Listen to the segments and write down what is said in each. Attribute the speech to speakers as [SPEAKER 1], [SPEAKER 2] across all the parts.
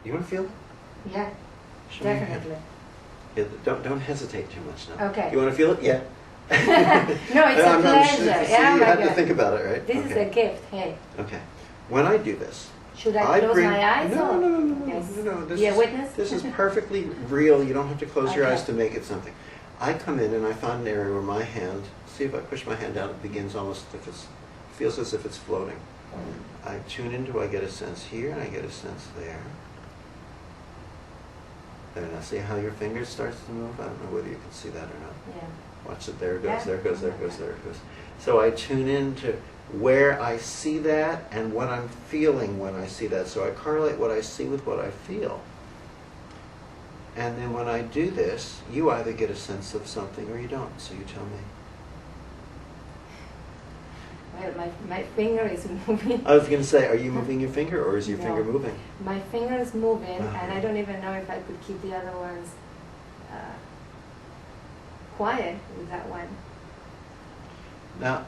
[SPEAKER 1] You want to feel it?
[SPEAKER 2] Yeah,
[SPEAKER 1] Show me your hand.
[SPEAKER 2] definitely.
[SPEAKER 1] Don't hesitate too much now.
[SPEAKER 2] Okay.
[SPEAKER 1] You want to feel it? Yeah.
[SPEAKER 2] No, it's a pleasure. Yeah,
[SPEAKER 1] you
[SPEAKER 2] my
[SPEAKER 1] have to
[SPEAKER 2] God.
[SPEAKER 1] think about it, right?
[SPEAKER 2] This is a gift. Hey,
[SPEAKER 1] Okay. When I do this,
[SPEAKER 2] should I close
[SPEAKER 1] bring,
[SPEAKER 2] my eyes?
[SPEAKER 1] No,
[SPEAKER 2] or?
[SPEAKER 1] no, no, no,
[SPEAKER 2] Yes.
[SPEAKER 1] no.
[SPEAKER 2] Be a witness?
[SPEAKER 1] This is perfectly real. You don't have to close your
[SPEAKER 2] Okay.
[SPEAKER 1] eyes to make it something. I come in and I find an area where my hand, see if I push my hand down, it begins almost if it's, feels as if it's floating. I tune into, I get a sense here and I get a sense there. And I see how your finger starts to move. I don't know whether you can see that or not.
[SPEAKER 2] Yeah.
[SPEAKER 1] Watch it. There it goes.
[SPEAKER 2] Yeah.
[SPEAKER 1] There it goes. There it goes. There it goes. So I tune into where I see that and what I'm feeling when I see that. So I correlate what I see with what I feel. And then when I do this, you either get a sense of something or you don't. So you tell me.
[SPEAKER 2] Well, my finger is moving.
[SPEAKER 1] I was going to say, are you moving your finger or is your finger
[SPEAKER 2] No.
[SPEAKER 1] moving?
[SPEAKER 2] My finger is moving,
[SPEAKER 1] Uh-huh.
[SPEAKER 2] and I don't even know if I could keep the other ones quiet with that one.
[SPEAKER 1] Now,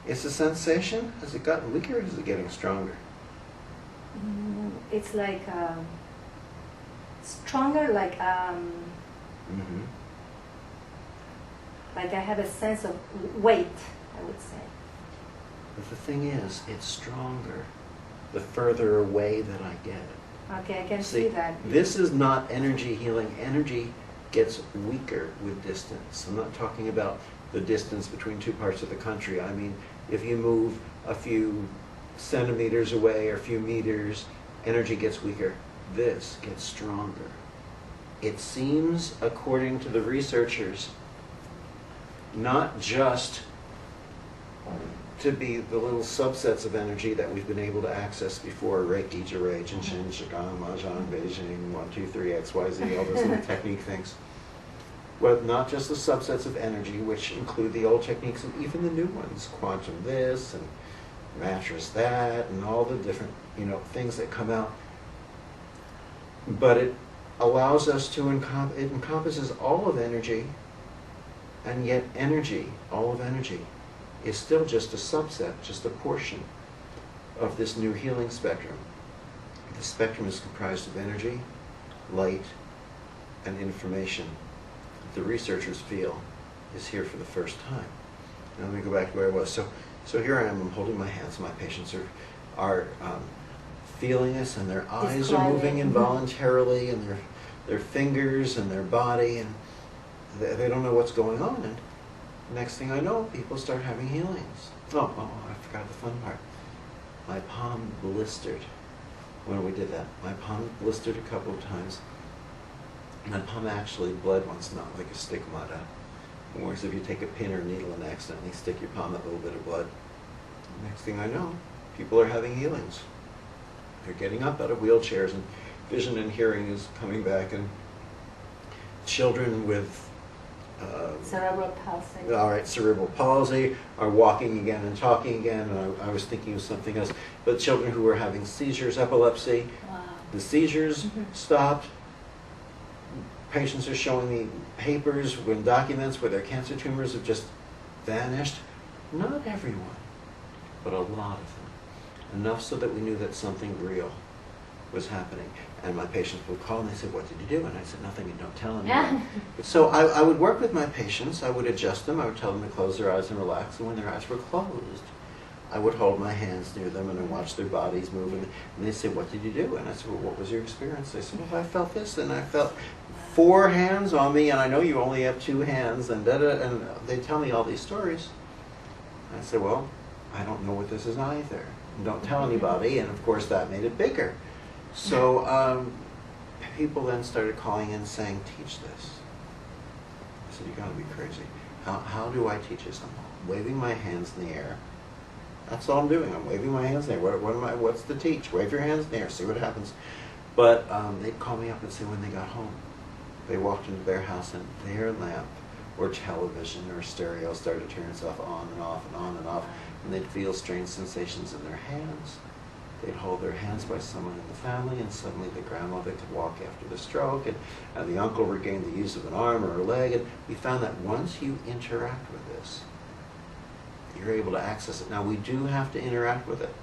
[SPEAKER 1] is the sensation, has it gotten weaker or is it getting stronger?
[SPEAKER 2] It's like stronger, like
[SPEAKER 1] Mm-hmm.
[SPEAKER 2] like I have a sense of weight, I would say.
[SPEAKER 1] But the thing is, it's stronger the further away that I get it.
[SPEAKER 2] Okay, I can see that.
[SPEAKER 1] This is not energy healing. Energy gets weaker with distance. I'm not talking about the distance between two parts of the country. I mean, if you move a few centimeters away or a few meters, energy gets weaker. This gets stronger. It seems, according to the researchers, not just to be the little subsets of energy that we've been able to access before, Reiki, Jirei, Jinshin, Shigan, Mahjong, Beijing, 1, 2, 3, XYZ, all those little technique things. But not just the subsets of energy, which include the old techniques and even the new ones, quantum this and mattress that, and all the different, things that come out. But it allows us to it encompasses all of energy, and yet energy, all of energy, is still just a subset, just a portion of this new healing spectrum. The spectrum is comprised of energy, light, and information that the researchers feel is here for the first time. Now let me go back to where I was. So here I am, I'm holding my hands. My patients are feeling this, and their eyes are moving involuntarily, and their fingers and their body, and they don't know what's going on. And next thing I know, people start having healings. Oh, I forgot the fun part. My palm blistered when we did that. My palm blistered a couple of times. My palm actually bled once, not like a stigmata. Whereas if you take a pin or needle and accidentally stick your palm, that little bit of blood. Next thing I know, people are having healings. They're getting up out of wheelchairs, and vision and hearing is coming back, and children with
[SPEAKER 2] Cerebral palsy.
[SPEAKER 1] all right, cerebral palsy are walking again and talking again. And I was thinking of something else. But children who were having seizures, epilepsy,
[SPEAKER 2] Wow.
[SPEAKER 1] the seizures stopped. Patients are showing me papers and documents where their cancer tumors have just vanished. Not everyone, but a lot of them. Enough so that we knew that something real was happening. And my patients would call and they said, "What did you do?" And I said, "Nothing, and don't tell anyone." So I would work with my patients. I would adjust them. I would tell them to close their eyes and relax. And when their eyes were closed, I would hold my hands near them and I watch their bodies move. And they'd say, "What did you do?" And I said, "Well, what was your experience?" They said, "Well, I felt this, and I felt 4 hands on me, and I know you only have 2 hands, and da-da," and they tell me all these stories. I said, "Well, I don't know what this is either. And don't tell anybody." And of course, that made it bigger. So people then started calling in saying, "Teach this." I said, "You gotta be crazy. How do I teach this?" I'm waving my hands in the air. That's all I'm doing. I'm waving my hands in the air. What's the teach? Wave your hands in the air, see what happens. But they'd call me up and say when they got home, they walked into their house and their lamp or television or stereo started to turn itself on and off and on and off, and they'd feel strange sensations in their hands. They'd hold their hands by someone in the family, and suddenly the grandmother could walk after the stroke, and the uncle regained the use of an arm or a leg. And we found that once you interact with this, you're able to access it. Now, we do have to interact with it.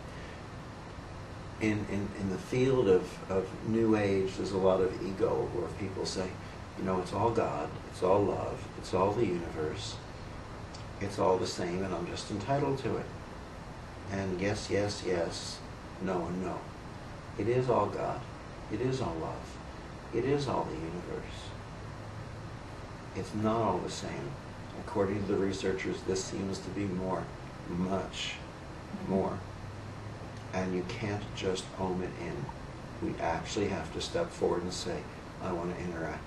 [SPEAKER 1] in the field of New Age, there's a lot of ego where people say, you know, it's all God, it's all love, it's all the universe, it's all the same, and I'm just entitled to it. And yes, yes, yes, no, and no. It is all God. It is all love. It is all the universe. It's not all the same. According to the researchers, this seems to be more, much more. And you can't just ohm it in. We actually have to step forward and say, I want to interact